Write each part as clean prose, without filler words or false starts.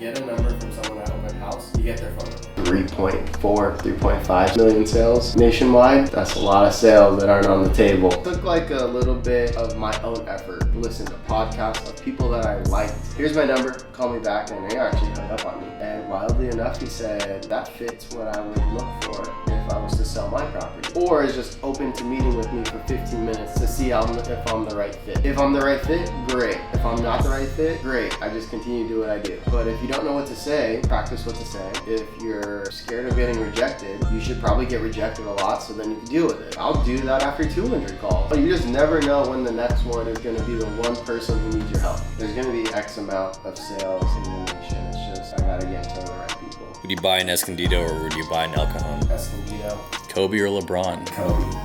get a number from someone at open house, you get their phone number. 3.5 million sales nationwide. That's a lot of sales that aren't on the table. It took like a little bit of my own effort to listen to podcasts of people that I liked. Here's my number, call me back, and they actually hung up on me. And wildly enough, he said, that fits what I would look for if I was to sell my property. Or is just open to meeting with me for 15 minutes to see if I'm the right fit. If I'm the right fit, great. If I'm not the right fit, great. I just continue to do what I do. But if you don't know what to say, practice what to say. If you're scared of getting rejected, you should probably get rejected a lot so then you can deal with it. I'll do that after 200 calls. But you just never know when the next one is going to be the one person who needs your help. There's going to be X amount of sales in the nation. It's just, I gotta get into the right people. Would you buy an Escondido or would you buy an El Cajon? Escondido. Kobe or LeBron? Kobe.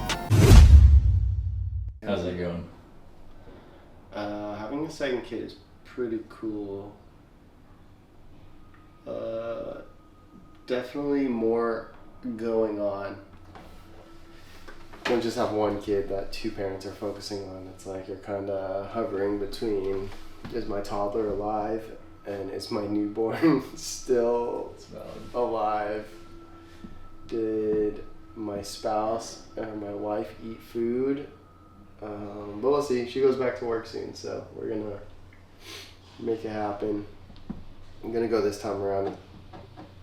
How's it going? Having a second kid is pretty cool. Definitely more going on. You don't just have one kid that two parents are focusing on. It's like you're kind of hovering between, is my toddler alive and is my newborn still alive? Did my spouse or my wife eat food? But we'll see. She goes back to work soon, so we're gonna make it happen. I'm gonna go this time around.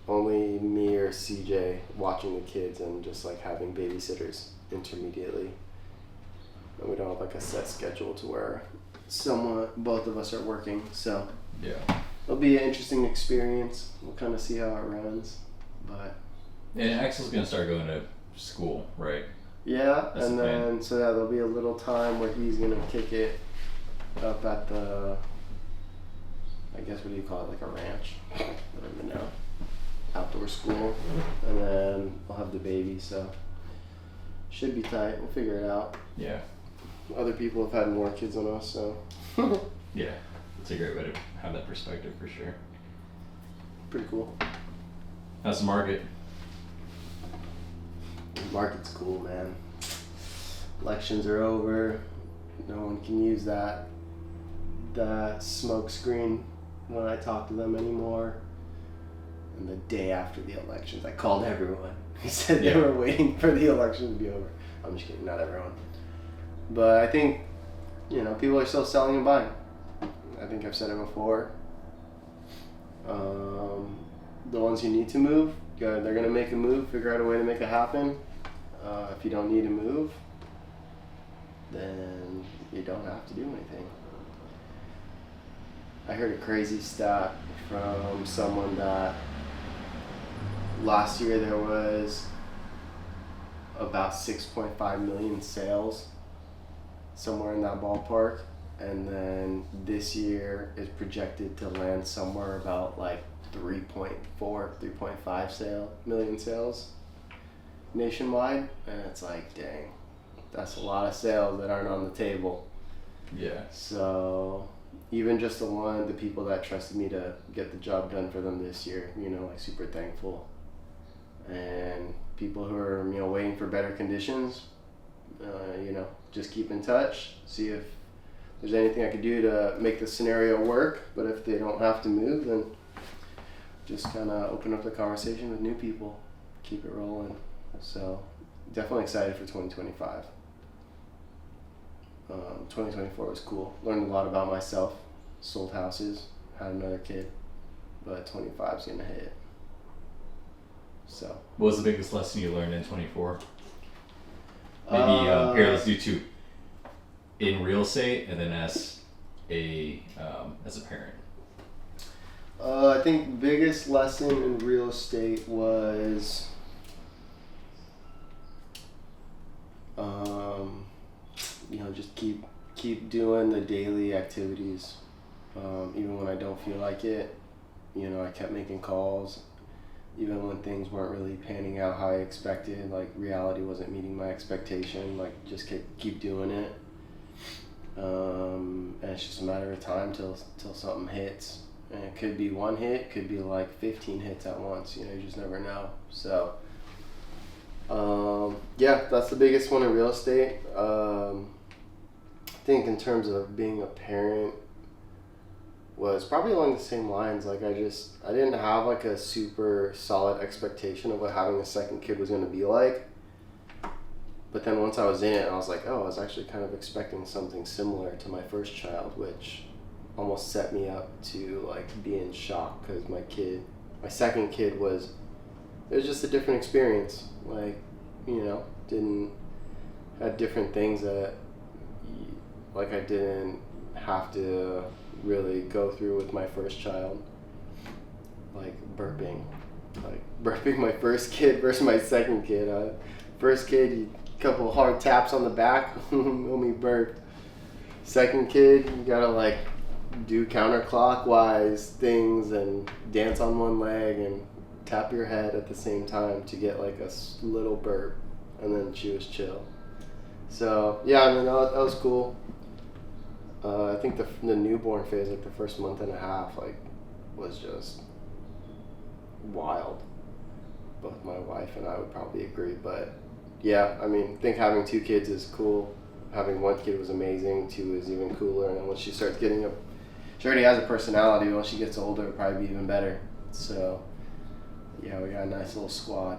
Only me or CJ watching the kids and just like having babysitters intermediately. And we don't have like a set schedule to where both of us are working. So yeah, it'll be an interesting experience. We'll kind of see how it runs. But and Axel's gonna start going to school, right? yeah, That's and the then plan. so yeah, there'll be a little time where he's gonna kick it up at the, I guess, what do you call it, like a ranch? I don't even know. Outdoor school, and then we'll have the baby, so should be tight. We'll figure it out. Yeah. Other people have had more kids than us, so Yeah, it's a great way to have that perspective for sure. pretty cool. How's the market? The market's cool, man. Elections are over. No one can use that smoke screen when I talk to them anymore. And the day after the elections, I called everyone. He said they were waiting for the election to be over. I'm just kidding, not everyone. But I think, people are still selling and buying. I think I've said it before. The ones who need to move, they're going to make a move, figure out a way to make it happen. If you don't need to move, then you don't have to do anything. I heard a crazy stat from someone that last year there was about 6.5 million sales, somewhere in that ballpark, and then this year is projected to land somewhere about like 3.5 million sales nationwide, and it's like, dang, that's a lot of sales that aren't on the table. Yeah. So even just the people that trusted me to get the job done for them this year, like super thankful. And people who are, waiting for better conditions, just keep in touch, see if there's anything I could do to make the scenario work. But if they don't have to move, then just kind of open up the conversation with new people, keep it rolling. So definitely excited for 2025. 2024 was cool. Learned a lot about myself, sold houses, had another kid, but 25's gonna hit. So. What was the biggest lesson you learned in 24? Maybe here, let's do two. In real estate, and then as a parent. I think the biggest lesson in real estate was just keep doing the daily activities, even when I don't feel like it. I kept making calls, even when things weren't really panning out how I expected. Like reality wasn't meeting my expectation. Like just keep doing it, and it's just a matter of time till something hits. And it could be one hit, could be like 15 hits at once. You just never know. So. That's the biggest one in real estate. I think in terms of being a parent, was probably along the same lines. Like I didn't have like a super solid expectation of what having a second kid was going to be like. But then once I was in it, I was like, oh, I was actually kind of expecting something similar to my first child, which almost set me up to like be in shock because my second kid it was just a different experience. Like, had different things that like I didn't have to really go through with my first child. Like burping my first kid versus my second kid. First kid, couple hard taps on the back, me burped. Second kid, you gotta like do counterclockwise things and dance on one leg and tap your head at the same time to get like a little burp, and then she was chill. So yeah, I mean that was cool. I think the newborn phase, like the first month and a half, like was just wild. Both my wife and I would probably agree, but yeah, I mean, I think having 2 kids is cool. Having 1 kid was amazing. 2 is even cooler. And then when she starts she already has a personality. When she gets older, it'll probably be even better. So, yeah, we got a nice little squad.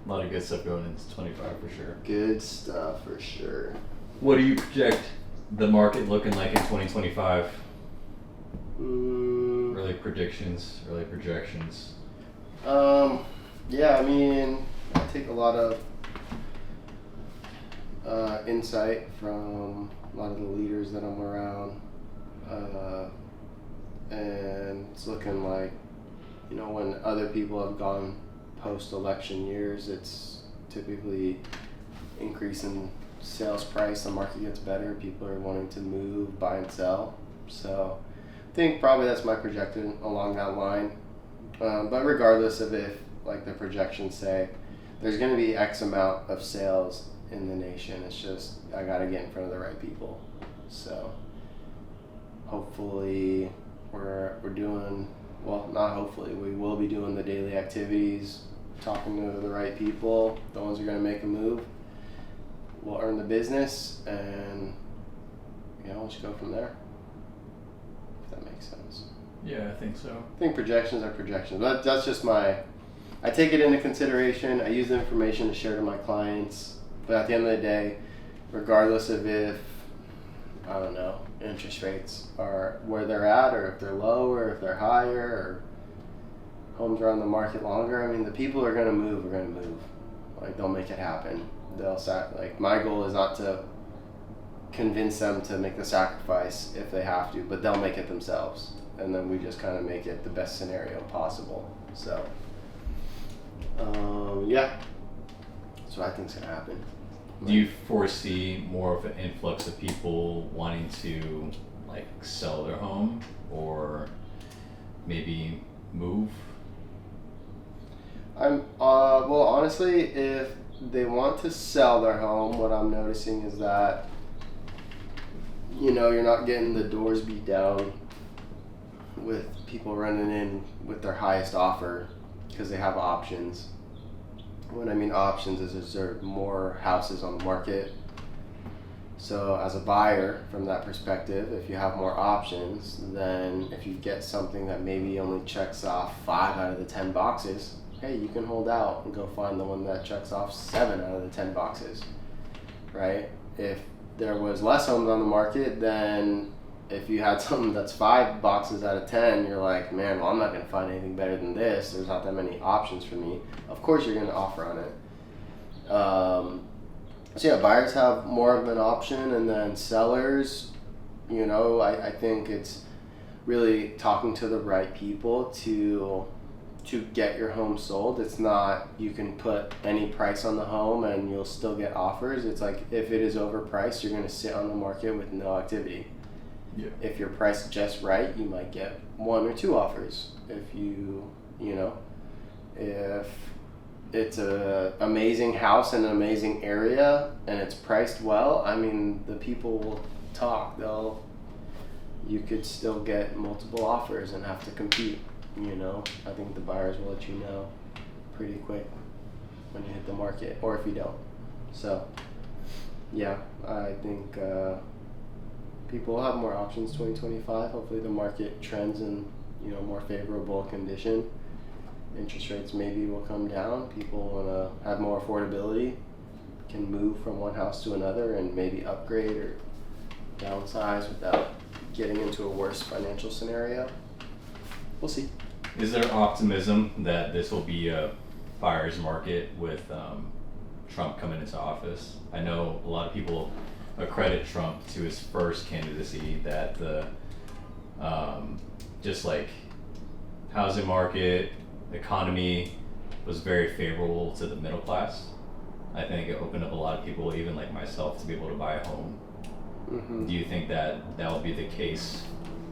A lot of good stuff going into 25 for sure. Good stuff for sure. What do you project the market looking like in 2025? Early projections. Yeah, I mean, I take a lot of insight from a lot of the leaders that I'm around, and it's looking like, when other people have gone post-election years, it's typically increasing sales price, the market gets better, people are wanting to move, buy and sell. So I think probably that's my projection along that line. But regardless of if like the projections say there's going to be X amount of sales in the nation, it's just I got to get in front of the right people. So hopefully we're doing, well, not hopefully, we will be doing the daily activities, talking to the right people, the ones who are going to make a move. We'll earn the business, and we'll just go from there, if that makes sense. Yeah, I think so. I think projections are projections, but that's just I take it into consideration. I use the information to share to my clients, but at the end of the day, regardless of if, I don't know, interest rates are where they're at, or if they're low, or if they're higher, or homes are on the market longer, I mean, the people who are going to move are going to move. Like, they'll make it happen. Like, my goal is not to convince them to make the sacrifice if they have to, but they'll make it themselves. And then we just kind of make it the best scenario possible. So, yeah, that's what I think's gonna happen. Do you foresee more of an influx of people wanting to like sell their home or maybe move? Well, honestly, if they want to sell their home, what I'm noticing is that, you're not getting the doors beat down with people running in with their highest offer because they have options. What I mean options is there are more houses on the market. So as a buyer, from that perspective, if you have more options, then if you get something that maybe only checks off 5 out of the 10 boxes, hey, you can hold out and go find the one that checks off 7 out of the 10 boxes, right? If there was less homes on the market, then if you had something that's 5 boxes out of 10, you're like, man, well, I'm not going to find anything better than this. There's not that many options for me. Of course, you're going to offer on it. So yeah, buyers have more of an option, and then sellers, I think it's really talking to the right people to get your home sold. It's not you can put any price on the home and you'll still get offers. It's like if it is overpriced, you're going to sit on the market with no activity. Yeah. If you're priced just right, you might get 1 or 2 offers. If if it's an amazing house in an amazing area and it's priced well, I mean, the people will talk. You could still get multiple offers and have to compete. I think the buyers will let you know pretty quick when you hit the market, or if you don't. So, yeah, I think people will have more options 2025. Hopefully the market trends in, more favorable condition. Interest rates maybe will come down. People want to have more affordability, can move from one house to another and maybe upgrade or downsize without getting into a worse financial scenario. We'll see. Is there optimism that this will be a buyer's market with Trump coming into office? I know a lot of people accredit Trump to his first candidacy, that the just like housing market, economy was very favorable to the middle class. I think it opened up a lot of people, even like myself, to be able to buy a home. Mm-hmm. Do you think that will be the case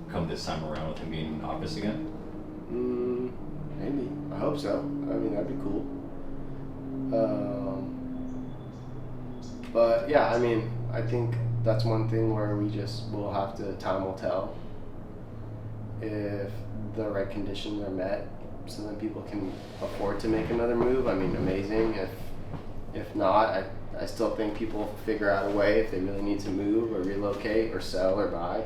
come this time around with him being in office again? Maybe. I hope so. I mean, that'd be cool. But yeah, I mean, I think that's one thing where we'll have to, time will tell if the right conditions are met, so then people can afford to make another move. I mean, amazing. If not, I still think people will figure out a way if they really need to move or relocate or sell or buy.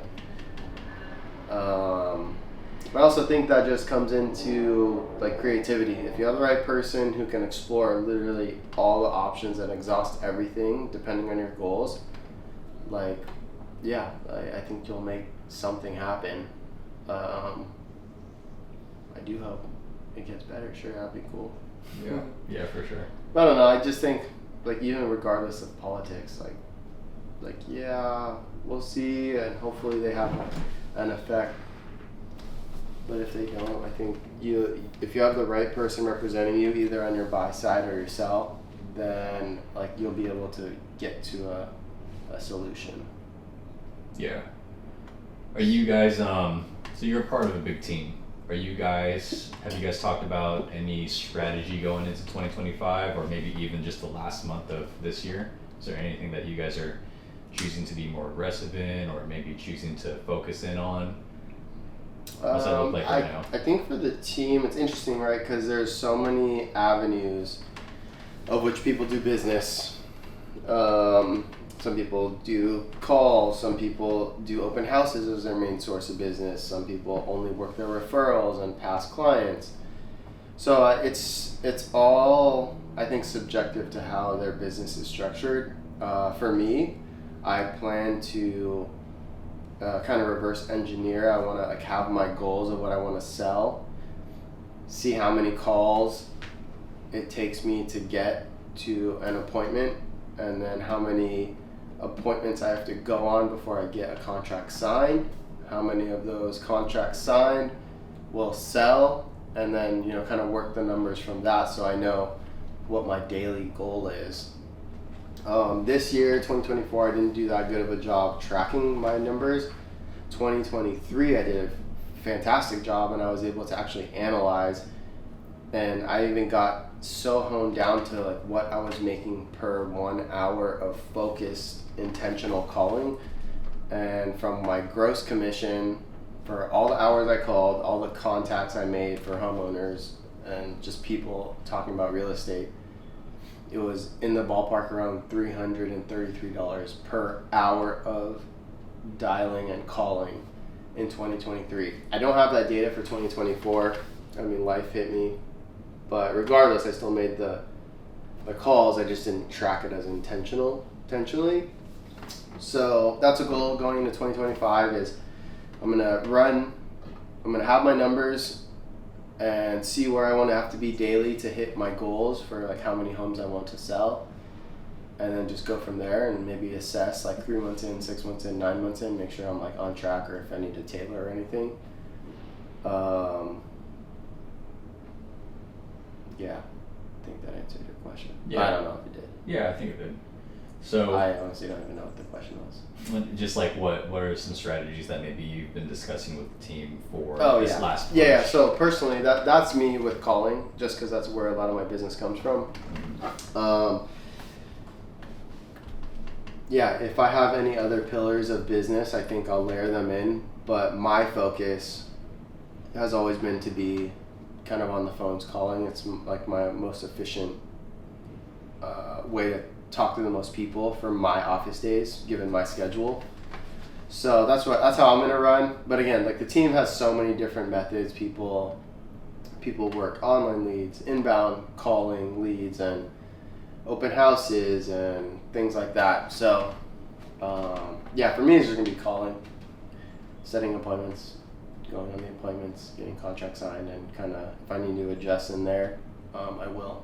But I also think that just comes into like creativity. If you have the right person who can explore literally all the options and exhaust everything depending on your goals, like, yeah, I think you'll make something happen. I do hope it gets better. Sure, that'd be cool. Yeah, for sure. I don't know. I just think, like, even regardless of politics, like yeah, we'll see, and hopefully they have an effect. But if they don't, I think if you have the right person representing you, either on your buy side or your sell, then like you'll be able to get to a solution. Yeah. Are you guys so you're part of a big team? Have you guys talked about any strategy going into 2025, or maybe even just the last month of this year? Is there anything that you guys are choosing to be more aggressive in, or maybe choosing to focus in on? What's that look like right now? I think for the team, it's interesting, right? Because there's so many avenues of which people do business. Some people do calls, some people do open houses as their main source of business, some people only work their referrals and past clients. So it's all, I think, subjective to how their business is structured. For me, I plan to kind of reverse engineer. I want to have my goals of what I want to sell, see how many calls it takes me to get to an appointment, and then how many appointments I have to go on before I get a contract signed, how many of those contracts signed will sell, and then kind of work the numbers from that so I know what my daily goal is. This year, 2024, I didn't do that good of a job tracking my numbers. 2023, I did a fantastic job, and I was able to actually analyze, and I even got so honed down to like what I was making per 1 hour of focused, intentional calling. And from my gross commission for all the hours I called, all the contacts I made for homeowners and just people talking about real estate, it was in the ballpark around $333 per hour of dialing and calling in 2023. I don't have that data for 2024. I mean, life hit me. But regardless, I still made the calls. I just didn't track it as intentionally. So that's a goal going into 2025 is I'm going to have my numbers and see where I want to have to be daily to hit my goals for like how many homes I want to sell, and then just go from there and maybe assess like 3 months in, 6 months in, 9 months in, make sure I'm like on track or if I need to tailor or anything. Yeah, I think that answered your question. Yeah. I don't know if it did. Yeah, I think it did. So I honestly don't even know what the question was. Just like what are some strategies that maybe you've been discussing with the team for this last push? Yeah, so personally, that's me with calling, just because that's where a lot of my business comes from. Yeah, if I have any other pillars of business, I think I'll layer them in, but my focus has always been to be kind of on the phones calling. It's like my most efficient way to talk to the most people for my office days, given my schedule. So that's how I'm gonna run. But again, like the team has so many different methods. People work online leads, inbound calling leads, and open houses and things like that. So yeah, for me it's just gonna be calling, setting appointments, going on the appointments, getting contracts signed, and kind of if I need to adjust in there, I will.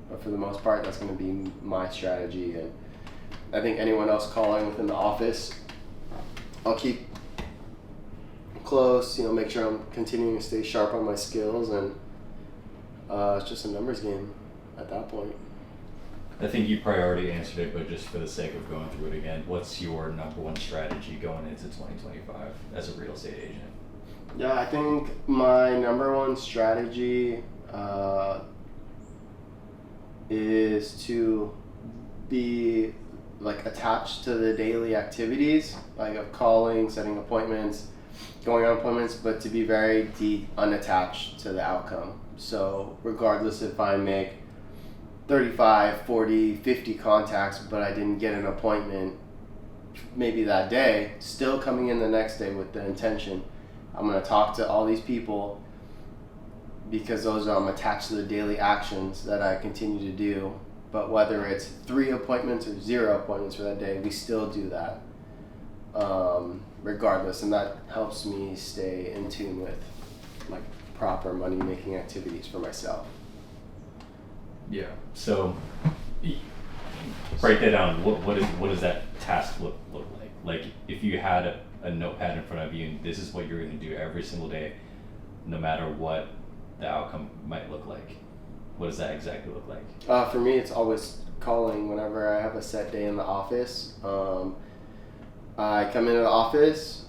But for the most part, that's gonna be my strategy. And I think anyone else calling within the office, I'll keep close, make sure I'm continuing to stay sharp on my skills, and it's just a numbers game at that point. I think you probably already answered it, but just for the sake of going through it again, what's your number one strategy going into 2025 as a real estate agent? Yeah, I think my number one strategy is to be like attached to the daily activities, like of calling, setting appointments, going on appointments, but to be very deep unattached to the outcome. So regardless if I make 35, 40, 50 contacts, but I didn't get an appointment maybe that day, still coming in the next day with the intention, I'm going to talk to all these people because those I'm attached to the daily actions that I continue to do. But whether it's 3 appointments or 0 appointments for that day, we still do that regardless, and that helps me stay in tune with like proper money making activities for myself. Yeah. So break that down. What does that task look like? Like if you had a notepad in front of you and this is what you're going to do every single day, no matter what the outcome might look like. What does that exactly look like? For me, it's always calling whenever I have a set day in the office. I come into the office,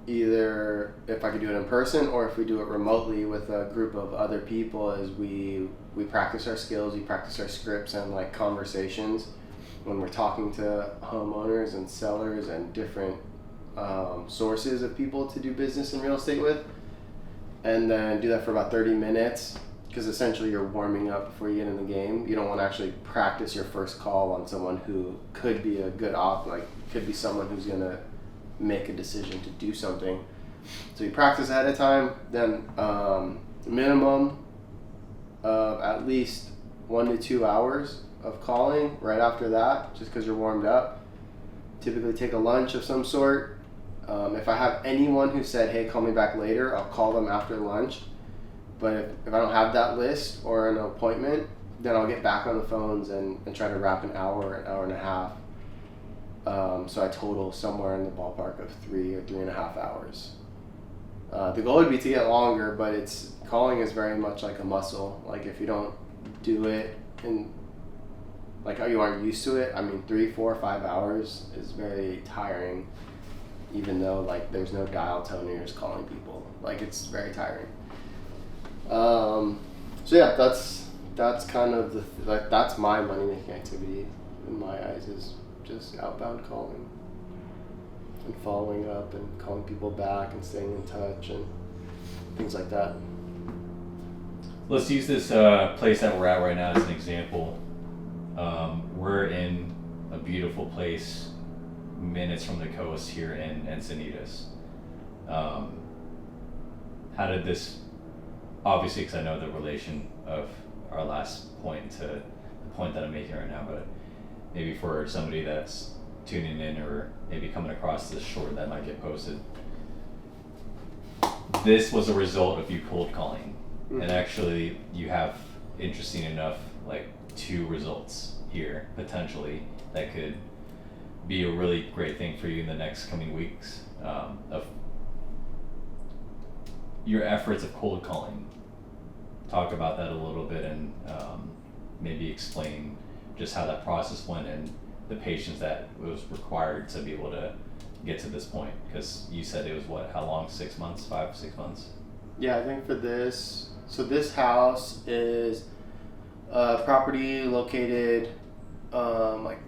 either if I could do it in person or if we do it remotely with a group of other people, as we practice our skills, we practice our scripts and like conversations when we're talking to homeowners and sellers and different sources of people to do business in real estate with. And then do that for about 30 minutes. Because essentially you're warming up before you get in the game. You don't want to actually practice your first call on someone who could be a good could be someone who's going to make a decision to do something. So you practice ahead of time, then minimum of at least 1 to 2 hours of calling right after that, just because you're warmed up. Typically take a lunch of some sort. If I have anyone who said, hey, call me back later, I'll call them after lunch. But if I don't have that list or an appointment, then I'll get back on the phones and try to wrap an hour and a half. So I total somewhere in the ballpark of 3 or 3.5 hours. The goal would be to get longer, but calling is very much like a muscle. Like if you don't do it and like how you aren't used to it, 3, 4, 5 hours is very tiring. Even though like there's no dial tone and you're just calling people, like it's very tiring. So yeah, that's kind of that's my money making activity in my eyes, is just outbound calling and following up and calling people back and staying in touch and things like that. Let's use this place that we're at right now as an example. We're in a beautiful place, minutes from the coast here in Encinitas. How did this? Obviously, because I know the relation of our last point to the point that I'm making right now, but maybe for somebody that's tuning in or maybe coming across this short that might get posted, this was a result of you cold calling. Mm-hmm. And actually, you have, interesting enough, like 2 results here, potentially, that could be a really great thing for you in the next coming weeks, of your efforts of cold calling. Talk about that a little bit and maybe explain just how that process went and the patience that was required to be able to get to this point. Because you said it was how long? 6 months? 5, 6 months? Yeah, I think for this, so this house is a property located like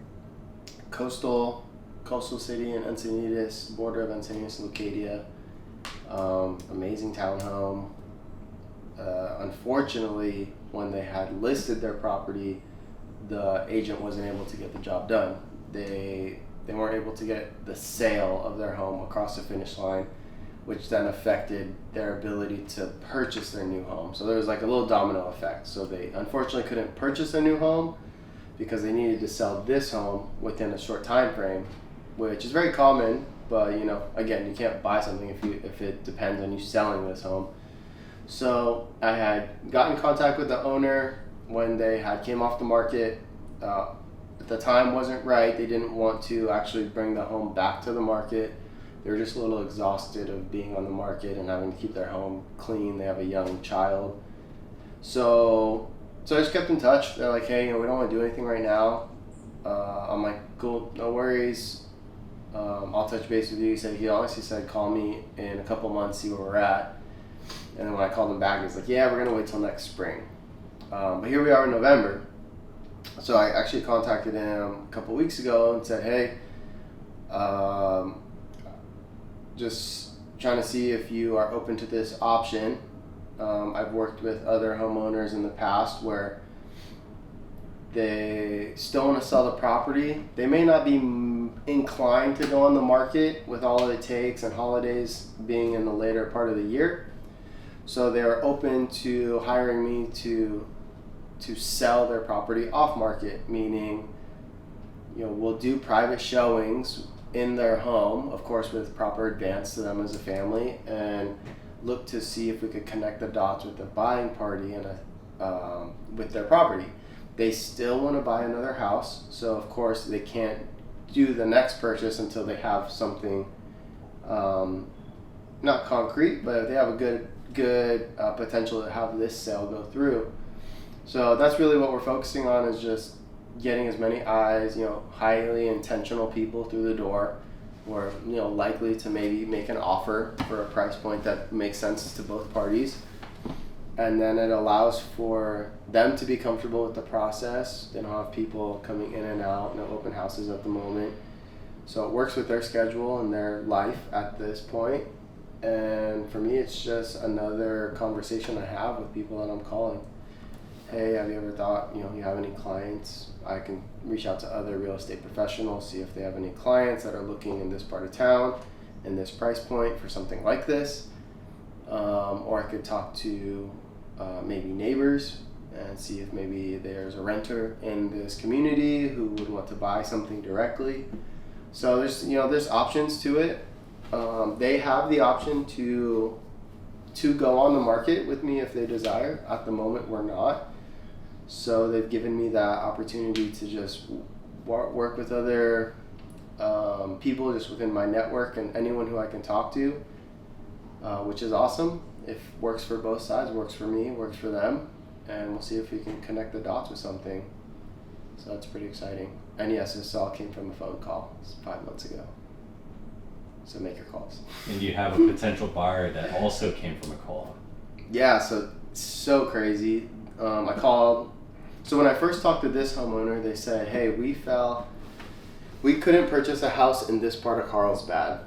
coastal city in Encinitas, border of Encinitas and Lucadia. Amazing townhome. Unfortunately, when they had listed their property, the agent wasn't able to get the job done. They they weren't able to get the sale of their home across the finish line, which then affected their ability to purchase their new home. So there was like a little domino effect. So they unfortunately couldn't purchase a new home because they needed to sell this home within a short time frame, which is very common. But again, you can't buy something if it depends on you selling this home. So I had got in contact with the owner when they had came off the market. At the time wasn't right. They didn't want to actually bring the home back to the market. They were just a little exhausted of being on the market and having to keep their home clean. They have a young child. So I just kept in touch. They're like, hey, we don't want to do anything right now. I'm like, cool, no worries. I'll touch base with you. He honestly said, call me in a couple months, see where we're at. And then when I called him back, he's like, yeah, we're going to wait till next spring. But here we are in November. So I actually contacted him a couple weeks ago and said, hey, just trying to see if you are open to this option. I've worked with other homeowners in the past where they still want to sell the property. They may not be inclined to go on the market with all it takes and holidays being in the later part of the year. So they're open to hiring me to sell their property off market, meaning we'll do private showings in their home, of course with proper advance to them as a family, and look to see if we could connect the dots with the buying party and with their property. They still want to buy another house, so of course they can't do the next purchase until they have something not concrete, but they have a good potential to have this sale go through. So that's really what we're focusing on, is just getting as many eyes, highly intentional people through the door, or likely to maybe make an offer for a price point that makes sense to both parties. And then it allows for them to be comfortable with the process. They don't have people coming in and out, no open houses at the moment. So it works with their schedule and their life at this point. And for me, it's just another conversation I have with people that I'm calling. Hey, have you ever thought, you have any clients? I can reach out to other real estate professionals, see if they have any clients that are looking in this part of town, in this price point for something like this. Or I could talk to maybe neighbors and see if maybe there's a renter in this community who would want to buy something directly. So there's options to it. They have the option to go on the market with me if they desire. At the moment, we're not. So they've given me that opportunity to just work with other people just within my network and anyone who I can talk to, which is awesome. If works for both sides, works for me, works for them, and we'll see if we can connect the dots with something. So that's pretty exciting. And yes, this all came from a phone call 5 months ago. So make your calls. And you have a potential buyer that also came from a call. Yeah, so crazy. I called. So when I first talked to this homeowner, they said, hey, we couldn't purchase a house in this part of Carlsbad.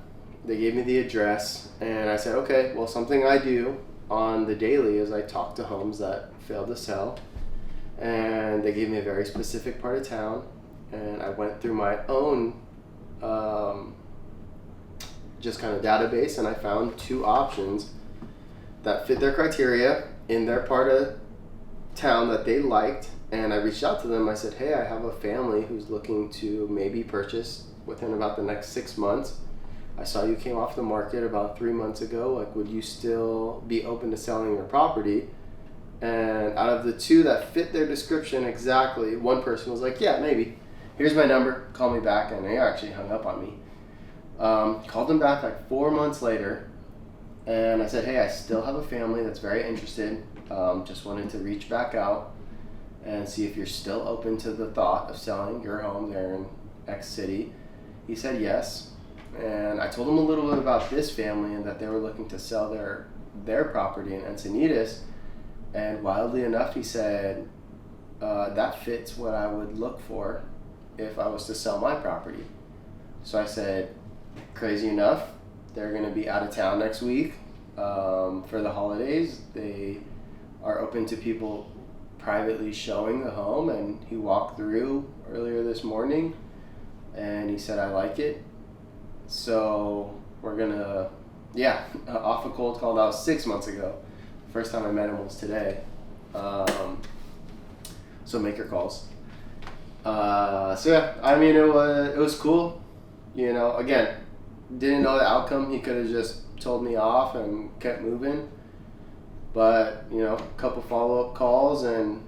They gave me the address, and I said, okay, well, something I do on the daily is I talk to homes that failed to sell, and they gave me a very specific part of town, and I went through my own just kind of database, and I found 2 options that fit their criteria in their part of town that they liked. And I reached out to them. I said, hey, I have a family who's looking to maybe purchase within about the next 6 months. I saw you came off the market about 3 months ago. Would you still be open to selling your property? And out of the 2 that fit their description exactly, one person was like, yeah, maybe. Here's my number. Call me back. And they actually hung up on me. Called them back like 4 months later. And I said, hey, I still have a family that's very interested. Just wanted to reach back out and see if you're still open to the thought of selling your home there in X city. He said yes. And I told him a little bit about this family and that they were looking to sell their property in Encinitas. And wildly enough, he said, that fits what I would look for if I was to sell my property. So I said, crazy enough, they're going to be out of town next week for the holidays. They are open to people privately showing the home, and he walked through earlier this morning, and he said, I like it. So we're gonna, off a cold call that was 6 months ago. First time I met him was today. So make your calls. I mean, it was cool. You know, again, didn't know the outcome. He could have just told me off and kept moving. But, you know, a couple follow-up calls and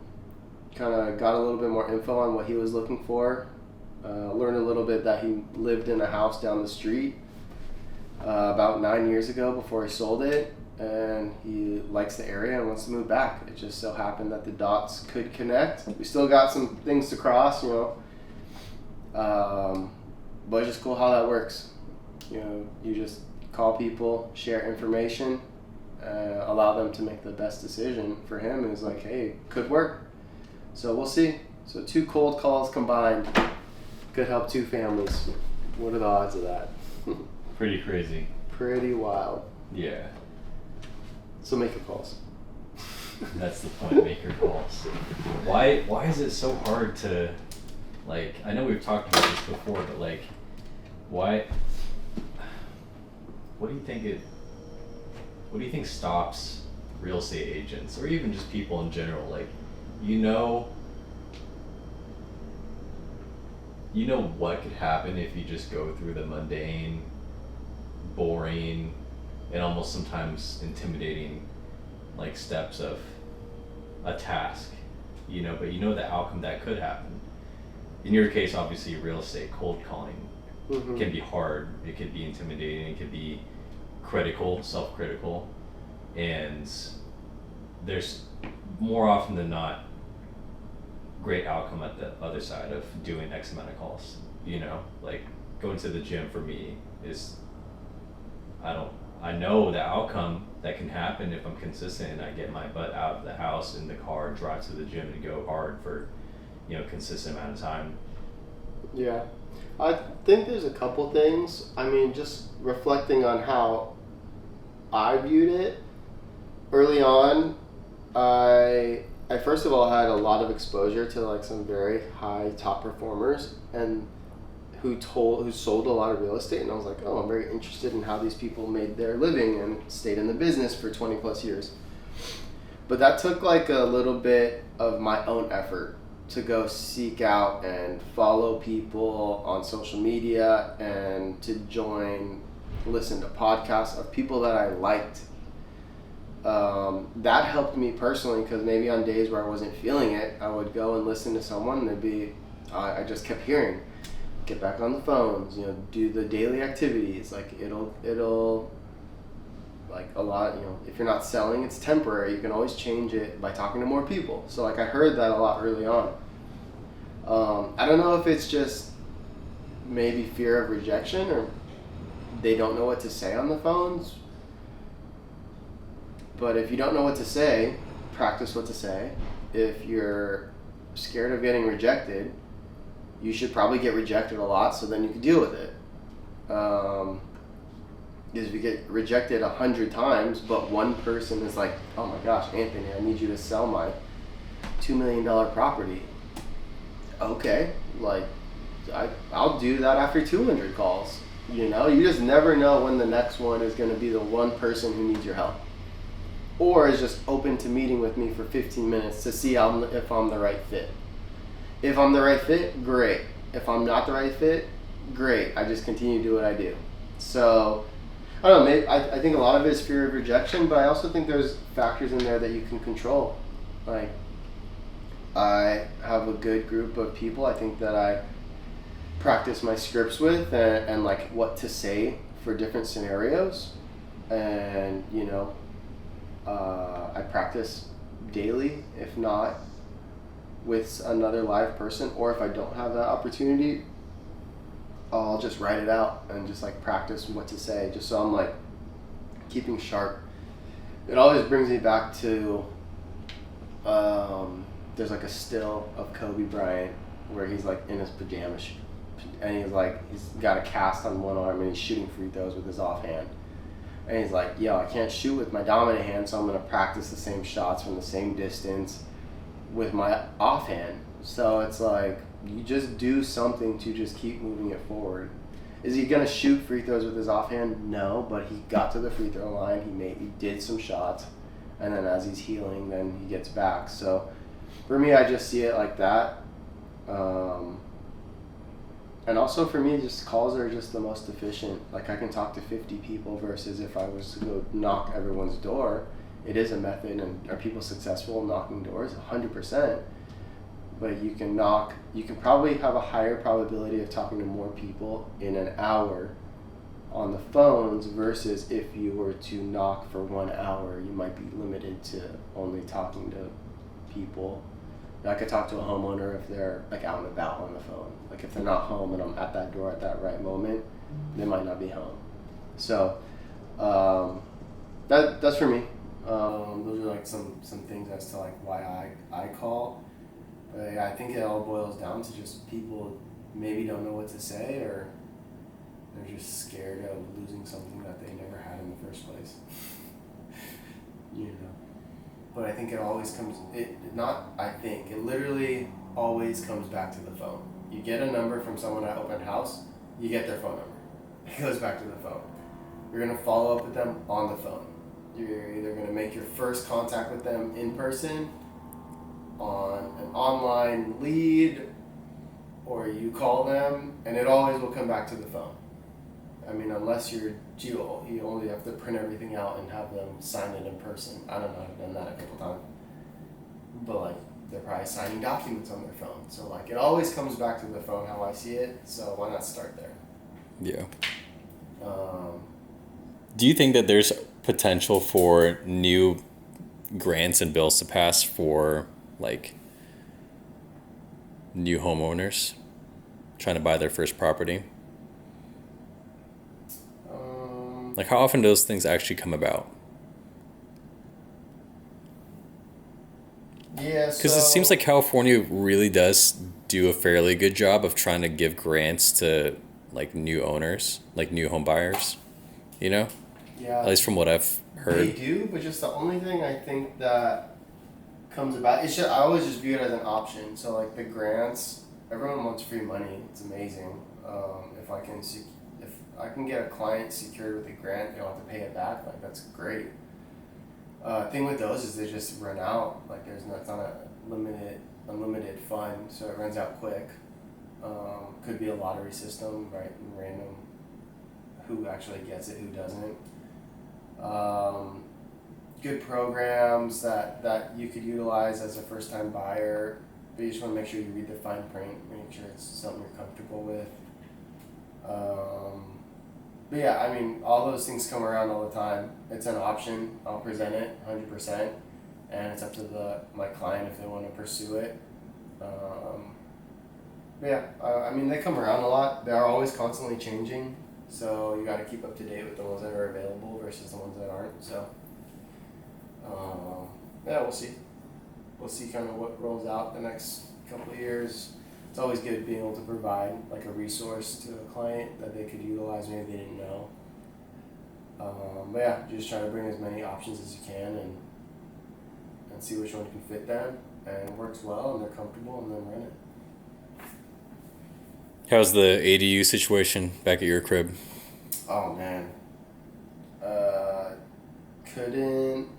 kind of got a little bit more info on what he was looking for. Learned a little bit that he lived in a house down the street about 9 years ago before he sold it. And he likes the area and wants to move back. It just so happened that the dots could connect. We still got some things to cross, you know. But it's just cool how that works. You know, you just call people, share information, allow them to make the best decision. For him, it's like, hey, could work. So we'll see. So 2 cold calls combined could help 2 families. What are the odds of that? Pretty crazy. Pretty wild. Yeah. So make your calls. That's the point, make your calls. Why is it so hard to, like, I know we've talked about this before, but like, what do you think stops real estate agents, or even just people in general? Like, you know what could happen if you just go through the mundane, boring, and almost sometimes intimidating, like, steps of a task, you know, but you know the outcome that could happen. In your case, obviously, real estate cold calling can be hard. It could be intimidating. It could be critical, self-critical, and there's more often than not great outcome at the other side of doing X amount of calls. You know, like going to the gym for me is, I know the outcome that can happen if I'm consistent and I get my butt out of the house in the car, drive to the gym and go hard for, you know, consistent amount of time. Yeah. I think there's a couple things. I mean, just reflecting on how I viewed it early on, I first of all had a lot of exposure to like some very high top performers and who sold a lot of real estate, and I was like, oh, I'm very interested in how these people made their living and stayed in the business for 20 plus years. But that took like a little bit of my own effort to go seek out and follow people on social media and to listen to podcasts of people that I liked. That helped me personally, because maybe on days where I wasn't feeling it, I would go and listen to someone and I just kept hearing, get back on the phones, you know, do the daily activities. Like it'll like a lot, you know, if you're not selling, it's temporary. You can always change it by talking to more people. So like I heard that a lot early on. I don't know if it's just maybe fear of rejection, or they don't know what to say on the phones. But if you don't know what to say, practice what to say. If you're scared of getting rejected, you should probably get rejected a lot, so then you can deal with it. Because if you get rejected 100 times, but one person is like, oh my gosh, Anthony, I need you to sell my $2 million property. Okay, like, I'll do that after 200 calls. You know, you just never know when the next one is going to be the one person who needs your help. Or is just open to meeting with me for 15 minutes to see if I'm the right fit. If I'm the right fit, great. If I'm not the right fit, great. I just continue to do what I do. So, I don't know, maybe, I think a lot of it is fear of rejection, but I also think there's factors in there that you can control. Like, I have a good group of people I think that I practice my scripts with and like what to say for different scenarios. And, you know, I practice daily, if not with another live person, or if I don't have that opportunity, I'll just write it out and just like practice what to say, just so I'm like keeping sharp. It always brings me back to there's like a still of Kobe Bryant where he's like in his pajamas and he's got a cast on one arm and he's shooting free throws with his offhand. And he's like, yo, I can't shoot with my dominant hand, so I'm going to practice the same shots from the same distance with my offhand. So it's like, you just do something to just keep moving it forward. Is he gonna shoot free throws with his offhand? No, but he got to the free throw line. He did some shots, and then as he's healing, then he gets back. So for me, I just see it like that. And also for me, just calls are just the most efficient. Like I can talk to 50 people versus if I was to go knock everyone's door. It is a method, and are people successful knocking doors? 100%. But you can probably have a higher probability of talking to more people in an hour on the phones versus if you were to knock for 1 hour, you might be limited to only talking to people. I could talk to a homeowner if they're like out and about on the phone. Like if they're not home and I'm at that door at that right moment, they might not be home. So that's for me. Those are like some things as to like why I call. But yeah, I think it all boils down to just people maybe don't know what to say, or they're just scared of losing something that they never had in the first place. You know. But I think it always it literally always comes back to the phone. You get a number from someone at open house, you get their phone number. It goes back to the phone. You're going to follow up with them on the phone. You're either going to make your first contact with them in person, on an online lead, or you call them, and it always will come back to the phone. I mean, unless you only have to print everything out and have them sign it in person. I don't know, I've done that a couple times. But like, they're probably signing documents on their phone. So like, it always comes back to the phone how I see it, so why not start there? Yeah. Do you think that there's potential for new grants and bills to pass for like new homeowners trying to buy their first property? Like how often do those things actually come about? Yeah, because it seems like California really does do a fairly good job of trying to give grants to like new owners, like new home buyers, you know? Yeah. At least from what I've heard. They do, but just the only thing I think that comes about, I always just view it as an option. So like the grants, everyone wants free money. It's amazing. If I can get a client secured with a grant, they don't have to pay it back. Like that's great. Thing with those is they just run out. Like it's not a unlimited fund, so it runs out quick. Could be a lottery system, right? Random. Who actually gets it? Who doesn't? Good programs that you could utilize as a first-time buyer, but you just want to make sure you read the fine print, make sure it's something you're comfortable with. But yeah, I mean, all those things come around all the time. It's an option. I'll present it 100%, and it's up to my client if they want to pursue it. But yeah, I mean, they come around a lot. They are always constantly changing, so you got to keep up to date with the ones that are available versus the ones that aren't. So, yeah, we'll see. We'll see kind of what rolls out the next couple of years. It's always good being able to provide like a resource to a client that they could utilize maybe they didn't know. But yeah, just try to bring as many options as you can and see which one can fit them and works well and they're comfortable, and then run it. How's the ADU situation back at your crib? Oh man, couldn't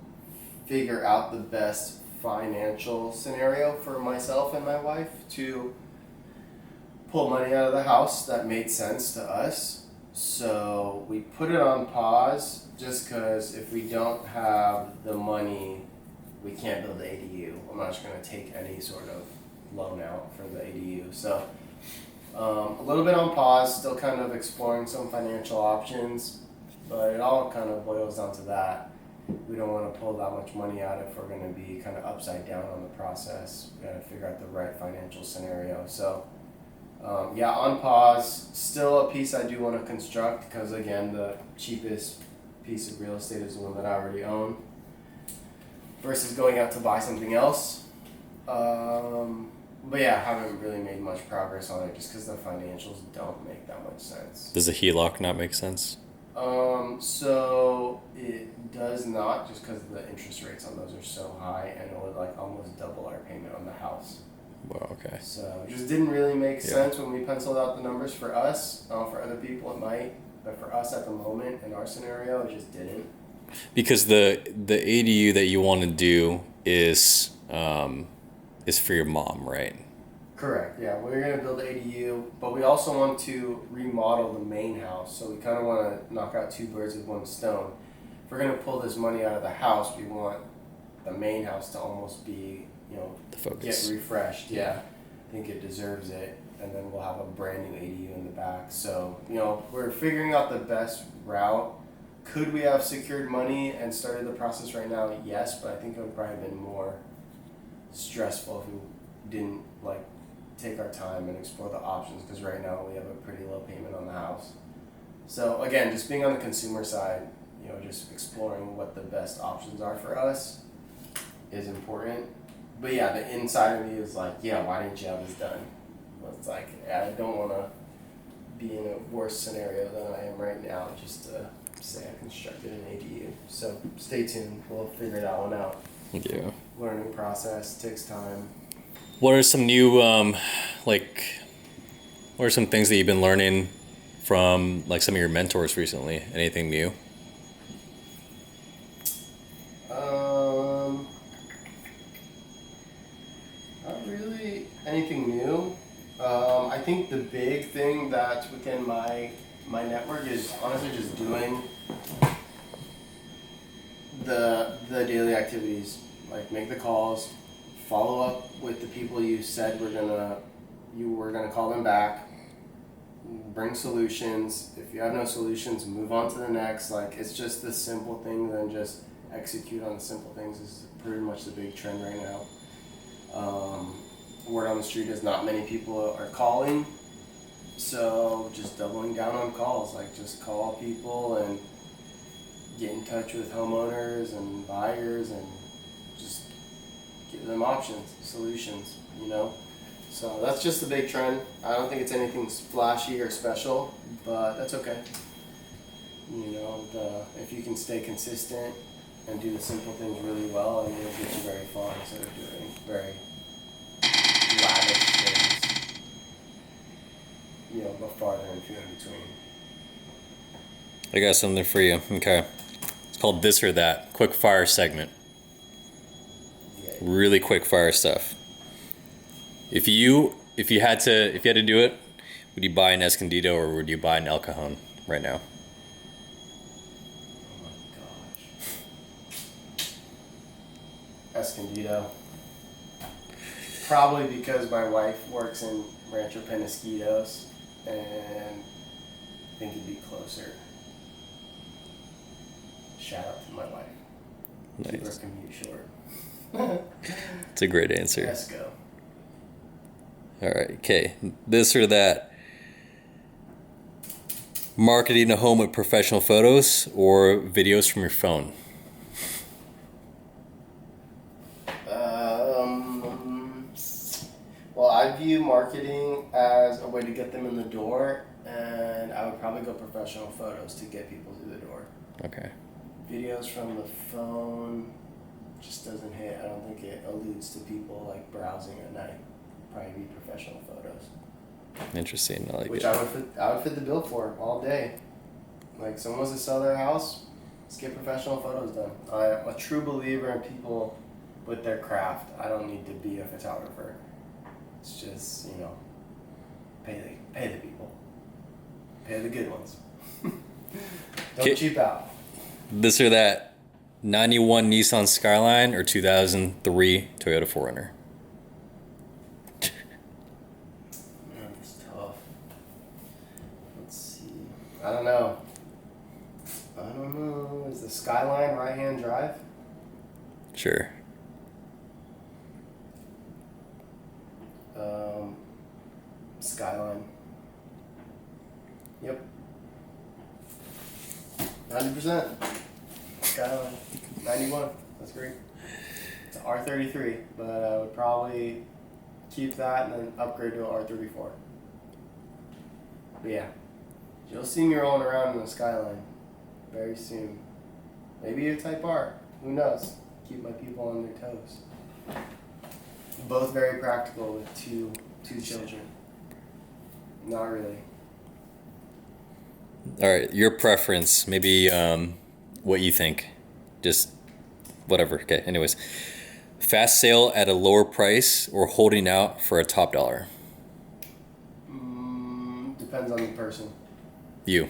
figure out the best financial scenario for myself and my wife to pull money out of the house that made sense to us. So we put it on pause just because if we don't have the money, we can't build the ADU. I'm not just going to take any sort of loan out for the ADU. So a little bit on pause, still kind of exploring some financial options, but it all kind of boils down to that. We don't want to pull that much money out if we're going to be kind of upside down on the process. We got to figure out the right financial scenario. So yeah, on pause. Still a piece I do want to construct because again, the cheapest piece of real estate is the one that I already own versus going out to buy something else. But yeah, I haven't really made much progress on it just because the financials don't make that much sense. Does a HELOC not make sense? So it does not, just because the interest rates on those are so high, and it would like almost double our payment on the house. Well, okay. So it just didn't really make sense when we penciled out the numbers for us. For other people it might, but for us at the moment in our scenario, it just didn't. Because the ADU that you want to do is for your mom, right? Correct. Yeah, we're gonna build the ADU, but we also want to remodel the main house. So we kind of want to knock out two birds with one stone. If we're gonna pull this money out of the house, we want the main house to almost be, The focus. get refreshed. Yeah, I think it deserves it, and then we'll have a brand new ADU in the back. So we're figuring out the best route. Could we have secured money and started the process right now? Yes, but I think it would probably have been more stressful if we didn't take our time and explore the options, because right now we have a pretty low payment on the house. So again, just being on the consumer side, just exploring what the best options are for us is important. But yeah, the inside of me is like, yeah, why didn't you have this done? But it's like, I don't want to be in a worse scenario than I am right now just to say I constructed an ADU. So stay tuned, we'll figure that one out. Yeah. Learning process takes time. What are some new what are some things that you've been learning from some of your mentors recently? Anything new? Not really anything new. I think the big thing that's within my network is honestly just doing the daily activities, like make the calls, follow up with the people you said you were gonna call them back, bring solutions. If you have no solutions, move on to the next. It's just the simple thing, then just execute on the simple things is pretty much the big trend right now. Word on the street is not many people are calling, so just doubling down on calls. Just call people and get in touch with homeowners and buyers and just give them options, solutions, So that's just the big trend. I don't think it's anything flashy or special, but that's okay. If you can stay consistent and do the simple things really well, it'll get you very far instead of doing very lavish things, but farther and few in between. I got something for you. Okay. It's called This or That. Quick fire segment. Yeah. Really quick fire stuff. If you had to do it, would you buy an Escondido or would you buy an El Cajon right now? Oh my gosh. Escondido. Probably because my wife works in Rancho Penasquitos and I think it'd be closer. Shout out to my wife. Keep her Nice. commute short. It's a great answer. Let's go. All right. Okay. This or that. Marketing a home with professional photos or videos from your phone? Well, I view marketing as a way to get them in the door, and I would probably go professional photos to get people through the door. Okay. Videos from the phone just doesn't hit. I don't think it alludes to people browsing at night. Probably be professional photos. Interesting. I like Which it. I would fit the bill for all day. Someone wants to sell their house, let's get professional photos done. I'm a true believer in people with their craft. I don't need to be a photographer. It's just, pay the people. Pay the good ones. Don't cheap out. This or that. 91 Nissan Skyline or 2003 Toyota 4Runner? Man, it's tough. Let's see. I don't know. Is the Skyline right-hand drive? Sure. Skyline. Yep. 90%. Skyline. 91. That's great. It's an R33, but I would probably keep that and then upgrade to an R34. But yeah, you'll see me rolling around in the Skyline very soon. Maybe a Type R. Who knows? Keep my people on their toes. Both very practical with two children. Not really. All right, your preference, maybe what you think. Just whatever. Okay, anyways. Fast sale at a lower price or holding out for a top dollar? Depends on the person. You.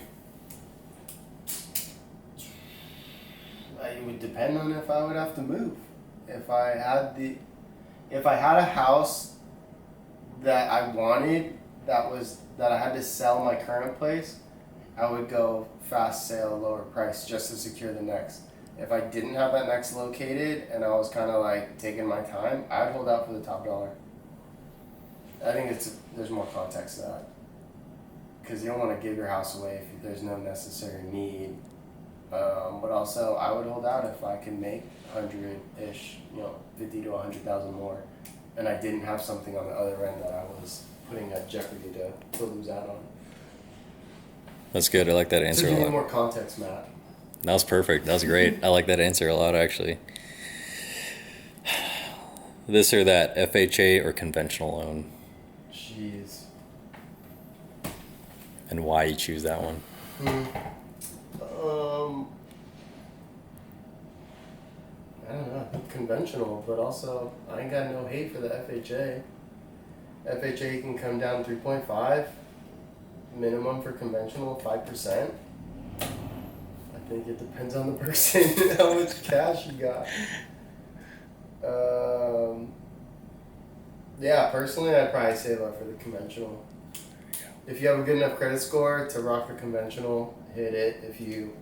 It would depend on if I would have to move. If I had a house that I wanted that I had to sell my current place, I would go fast sale, lower price just to secure the next. If I didn't have that next located and I was kind of like taking my time, I'd hold out for the top dollar. I think there's more context to that. Because you don't want to give your house away if there's no necessary need. But also, I would hold out if I can make 100-ish, 50 to 100,000 more, and I didn't have something on the other end that I was putting at jeopardy to lose out on. That's good. I like that answer To a give you lot. more context, Matt. That was perfect. That was great. I like that answer a lot, actually. This or that, FHA or conventional loan? Jeez. And why you choose that one? I don't know. Conventional, but also I ain't got no hate for the FHA. FHA can come down 3.5. Minimum for conventional 5%. I think it depends on the person how much cash you got. Yeah, personally, I'd probably save up for the conventional. If you have a good enough credit score to rock the conventional, hit it. If you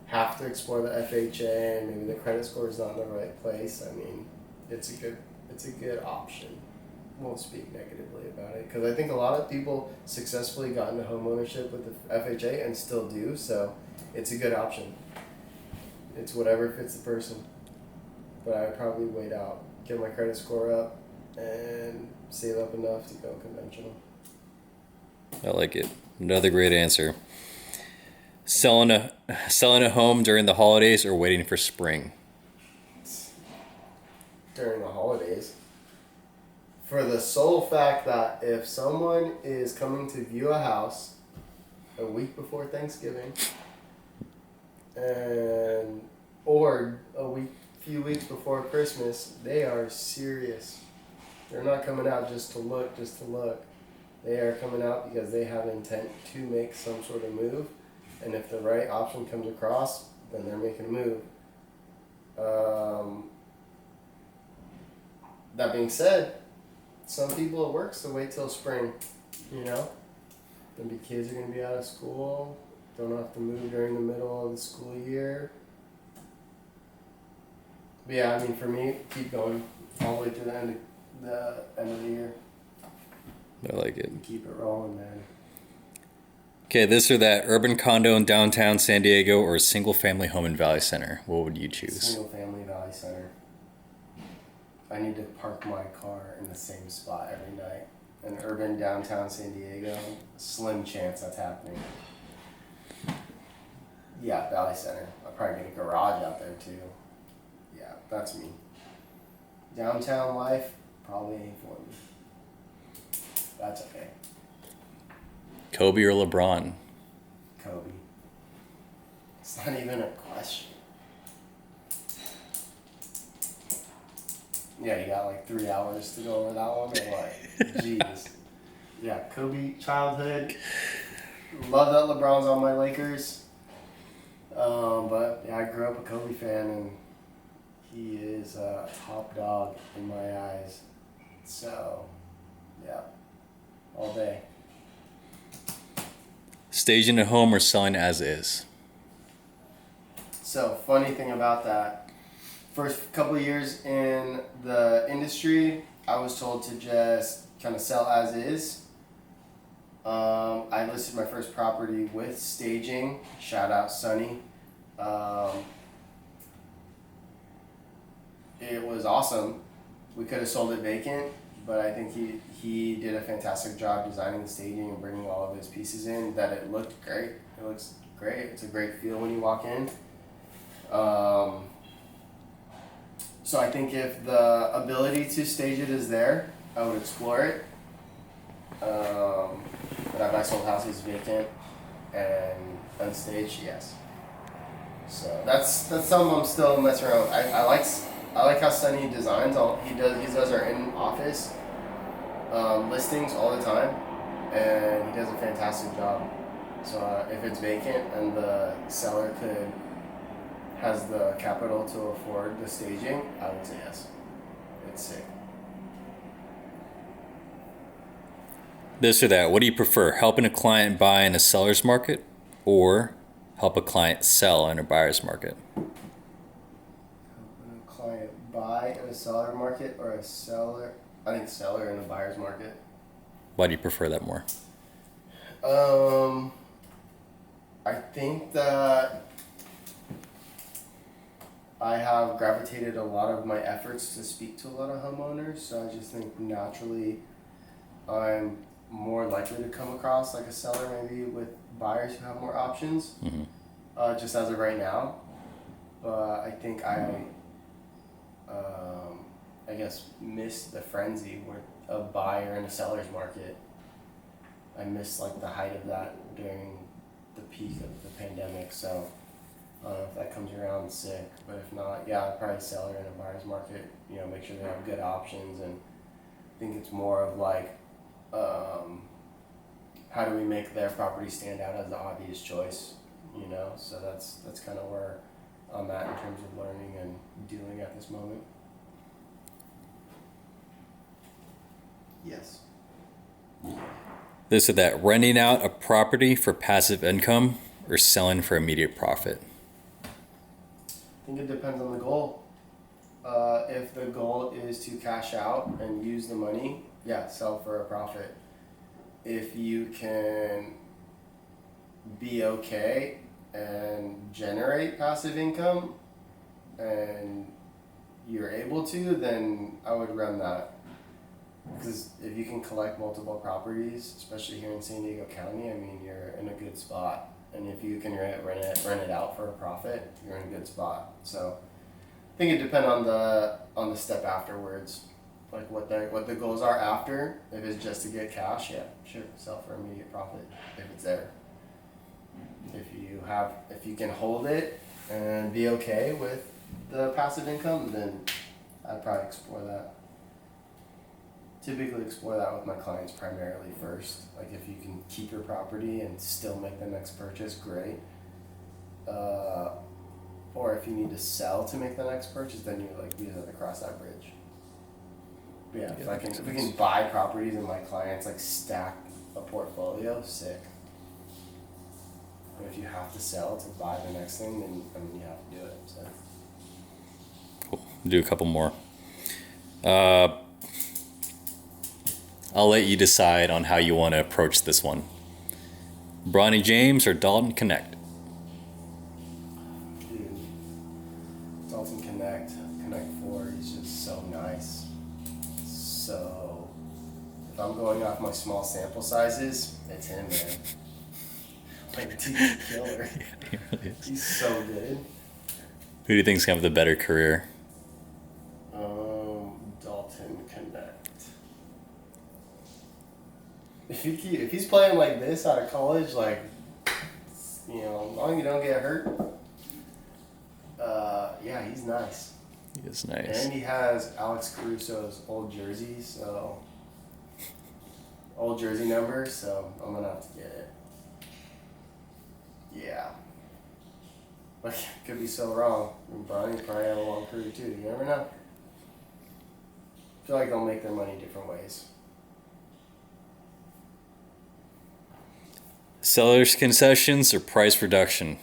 have to explore the FHA and maybe the credit score is not in the right place, I mean, it's a good option. Won't speak negatively about it because I think a lot of people successfully got into home ownership with the FHA and still do, so it's a good option. It's whatever fits the person. But I would probably wait out, get my credit score up, and save up enough to go conventional. I like it. Another great answer. Selling a home during the holidays or waiting for spring? During the holidays. For the sole fact that if someone is coming to view a house a week before Thanksgiving or few weeks before Christmas, they are serious. They're not coming out just to look. They are coming out because they have intent to make some sort of move, and if the right option comes across, then they're making a move. That being said, some people it works to wait till spring, Maybe kids are going to be out of school, don't have to move during the middle of the school year. But yeah, I mean, for me, keep going all the way to the end of the year. I like it. Keep it rolling, man. Okay, this or that, urban condo in downtown San Diego or a single family home in Valley Center? What would you choose? Single family Valley Center. I need to park my car in the same spot every night. An urban downtown San Diego, slim chance that's happening. Yeah, Valley Center. I'll probably get a garage out there too. Yeah, that's me. Downtown life, probably ain't for me. That's okay. Kobe or LeBron? Kobe. It's not even a question. Yeah, you got like 3 hours to go over that one, or what? Jeez. Yeah, Kobe, childhood. Love that LeBron's on my Lakers. But yeah, I grew up a Kobe fan, and he is a top dog in my eyes. So, yeah, all day. Staging a home or selling as is? So, funny thing about that, first couple of years in the industry, I was told to just kind of sell as is. I listed my first property with staging. Shout out Sonny. It was awesome. We could have sold it vacant, but I think he did a fantastic job designing the staging and bringing all of his pieces in. That it looked great. It looks great. It's a great feel when you walk in. So I think if the ability to stage it is there, I would explore it. But if my sold house is vacant and unstaged, yes. So that's something I'm still messing around with. I like how Sunny designs. He does our in office listings all the time, and he does a fantastic job. So if it's vacant and the seller has the capital to afford the staging, I would say yes. It's sick. This or that. What do you prefer? Helping a client buy in a seller's market or help a client sell in a buyer's market? When a client buy in a seller market or a seller, I think seller in a buyer's market. Why do you prefer that more? I think that I have gravitated a lot of my efforts to speak to a lot of homeowners, so I just think naturally I'm more likely to come across like a seller maybe with buyers who have more options, just as of right now. But I think I guess missed the frenzy with a buyer in a seller's market. I missed like the height of that during the peak of the pandemic, so I don't know if that comes around, sick. But if not, yeah, I'd probably seller in a buyer's market. You know, make sure they have good options, and I think it's more of like, how do we make their property stand out as the obvious choice? You know, so that's kind of where I'm at in terms of learning and doing at this moment. Yes. This or that. Renting out a property for passive income or selling for immediate profit? I think it depends on the goal. If the goal is to cash out and use the money, yeah, sell for a profit. If you can be okay and generate passive income and you're able to, then I would run that. Because if you can collect multiple properties, especially here in San Diego County, I mean, you're in a good spot. And if you can rent it out for a profit, you're in a good spot. So I think it depends on the step afterwards, like what the goals are after. If it's just to get cash, yeah, sure, sell for immediate profit if it's there. If you can hold it and be okay with the passive income, then I'd probably explore that. Typically explore that with my clients primarily first. Like if you can keep your property and still make the next purchase, great. Or if you need to sell to make the next purchase, then you have to cross that bridge. But yeah, if we can buy properties and my clients like stack a portfolio, sick. But if you have to sell to buy the next thing, then I mean you have to do it. So. Cool. Do a couple more. I'll let you decide on how you want to approach this one. Bronny James or Dalton Connect? Dude, Dalton Connect 4, he's just so nice. So, if I'm going off my small sample sizes, it's him, man. Like, dude's a killer. Yeah, he really is. He's so good. Who do you think's gonna have the better career? Dalton Connect. If he's playing like this out of college, like, you know, as long as you don't get hurt, yeah, he's nice. He is nice. And he has Alex Caruso's old jersey, so old jersey number, so I'm gonna have to get it. Yeah. Like, could be so wrong. Bronny probably have a long career too. You never know. I feel like they'll make their money different ways. Seller's concessions or price reduction?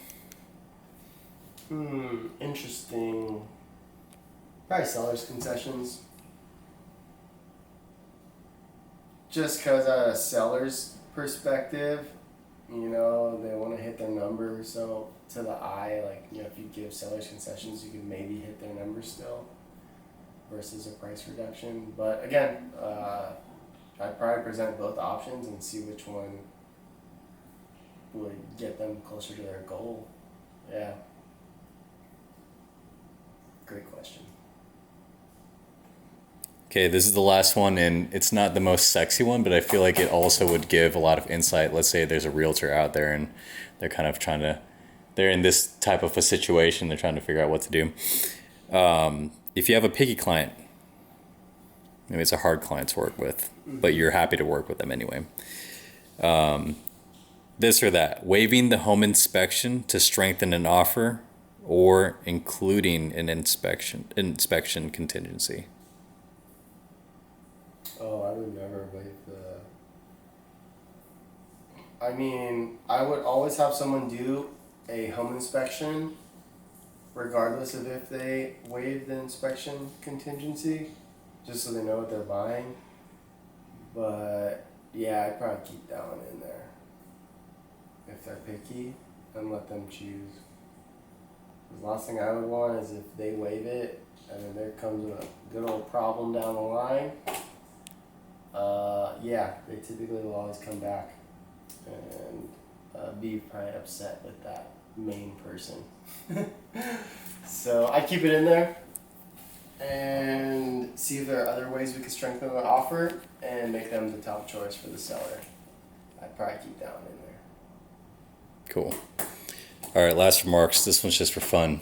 Interesting. Probably seller's concessions. Just because at a seller's perspective, you know, they want to hit their numbers. So to the eye, like, you know, if you give sellers concessions, you can maybe hit their numbers still versus a price reduction. But again, I'd probably present both options and see which one would get them closer to their goal. Yeah. Great question. Okay, this is the last one, and it's not the most sexy one, but I feel like it also would give a lot of insight. Let's say there's a realtor out there and they're kind of they're in this type of a situation, they're trying to figure out what to do. If you have a picky client, maybe it's a hard client to work with, but you're happy to work with them anyway. This or that, waiving the home inspection to strengthen an offer or including an inspection contingency. Oh, I would never waive the. I mean, I would always have someone do a home inspection, regardless of if they waive the inspection contingency, just so they know what they're buying. But yeah, I'd probably keep that one in there if they're picky and let them choose. The last thing I would want is if they waive it and then there comes a good old problem down the line. Yeah, they typically will always come back and be probably upset with that main person. So I keep it in there and see if there are other ways we could strengthen the offer and make them the top choice for the seller. I'd probably keep that one in there. Cool. All right, last remarks. This one's just for fun.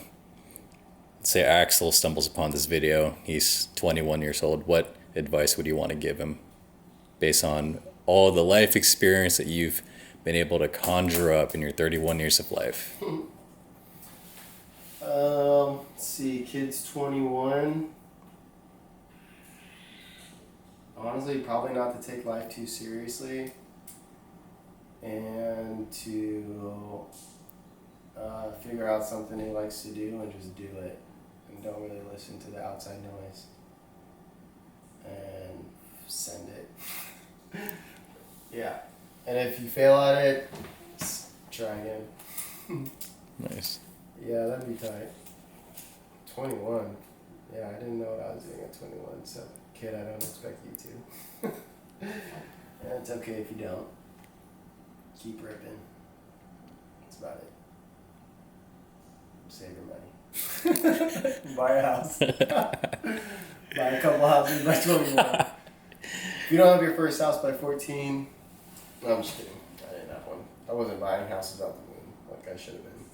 Let's say Axel stumbles upon this video. He's 21 years old. What advice would you want to give him based on all the life experience that you've been able to conjure up in your 31 years of life? Let's see, kid's 21. Honestly, probably not to take life too seriously and to figure out something he likes to do and just do it and don't really listen to the outside noise and send it. Yeah, and if you fail at it, try again. Nice. Yeah, that'd be tight. 21. Yeah, I didn't know what I was doing at 21, so kid, I don't expect you to. And it's okay if you don't. Keep ripping. That's about it. Save your money. Buy a house. Buy a couple houses by 21. If you don't have your first house by 14, no, I'm just kidding. I didn't have one. I wasn't buying houses out the moon like I should have been.